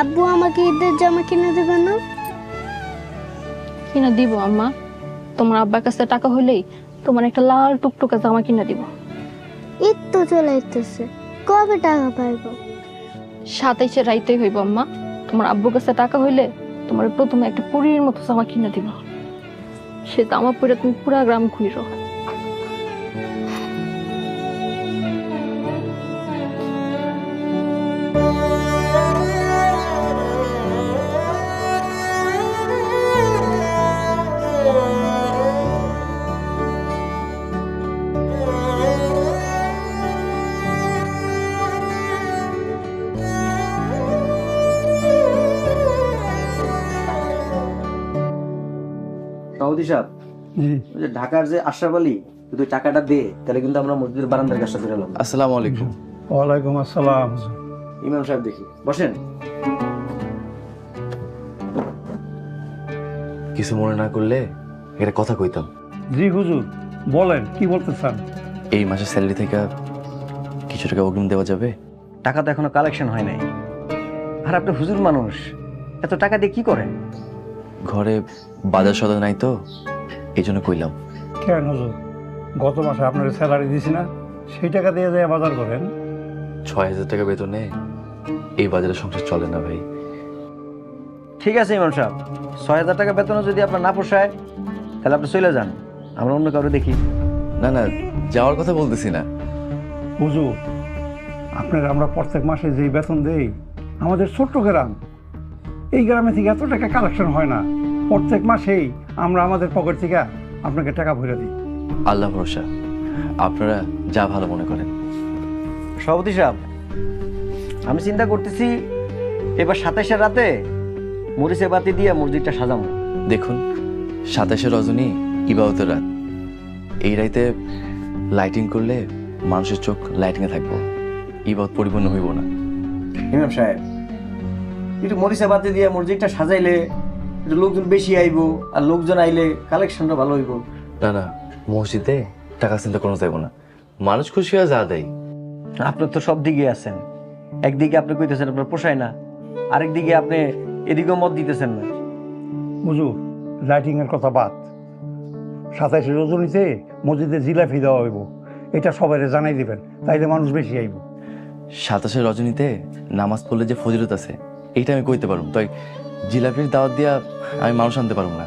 আব্বু আমাকে ঈদের জামা কিনে দেবে না? কিনা দিব আম্মা, তোমার আব্বার কাছে টাকা হলেই তোমার একটা লাল টুকটুকে জামা কিনা দিব। ঈদ তো চলে আসতেছে, কবে টাকা পাইবো? 27-এ রাইতেই হইব আম্মা। তোমার আব্বুর কাছে টাকা হইলে তোমার প্রথমে একটা পুরীর মতো জামা কিনা দিব। সে জামা পরে তুমি পুরা গ্রাম ঘুরো। সভাপতি সাহেব, ওই যে ঢাকার যে আশরাফ আলী, যদি টাকাটা দে তাহলে কিন্তু আমরা মসজিদের বারান্দার কাজটা করে এলাম। আসসালামু আলাইকুম। ওয়ালাইকুম আসসালাম। ইমাম সাহেব দেখি বসেন। কিছু মনে না করলে একটা কথা কইতাম। জি হুজুর, বলেন কি বলতে চান? এই মাসের স্যালারি থেকে কিছু টাকা অগ্রিম দেওয়া যাবে? টাকা তো এখনো কালেকশন হয় নাই, আর আপনি হুজুর মানুষ, এত টাকা দিয়ে কি করেন? ঘরে বাজার সদা নাই তো, এই জন্য কইলাম। কেন হুজুর, গত মাসে আপনার স্যালারি দিছি না, সেই টাকা দিয়ে যায় বাজার করেন? 6,000 টাকা বেতনে এই বাজারে সংসার চলে না ভাই। ঠিক আছে ইমাম সাহেব, 6,000 টাকা বেতনও যদি আপনার না পোষায় তাহলে আপনি চলে যান, আমরা অন্য কারো দেখি। না না, যাওয়ার কথা বলতেছি না। হুজুর, আপনার আমরা প্রত্যেক মাসে যেই বেতন দেই, আমাদের ছোট্ট গ্রাম, এই গ্রামে থেকে এত টাকা কালেকশন হয় না। প্রত্যেক মাসেই আমরা আমাদের পকেট থেকে আপনাকে টাকা ভরে দিই। আল্লাহ ভরসা, আপনারা যা ভালো মনে করেন। সভাপতি সাহেব, আমি চিন্তা করতেছি এবার 27-এর রাতে মরিচে বাতি দিয়ে মসজিদটা সাজাবো। দেখুন, 27শে রজনী ইবাদতের রাত। এই রাইতে লাইটিং করলে মানুষের চোখ লাইটিংয়ে থাকবো, ইবাদত পরিপূর্ণ হইব না। ইমাম সাহেব, একটু মরিচে বাতি দিয়ে মসজিদটা সাজাইলে একটু লোকজন বেশি আইব, আর লোকজন আইলে কালেকশনটা ভালো হইব। না না, মসজিদে টাকা চিন্তা কোনো যাইব না, মানুষ খুশি হয়ে যা দেয়। আপনার তো সব দিকে আছেন, একদিকে আপনি কইতেছেন আপনার পোষায় না, আরেকদিকে আপনি এদিকেও মত দিতেছেন না। হুজুর, লাইটিং এর কথা বাদ, 27শে রজনীতে মসজিদে জিলাপি দেওয়া হইব, এটা সবাইরে জানাই দিবেন, তাইলে মানুষ বেশি আইব। 27শে রজনীতে নামাজ পড়লে যে ফজিলত আছে এইটা আমি কইতে পারবো, তাই জিলাপির দাওয়াত দিয়া আমি মানুষ আনতে পারবো না।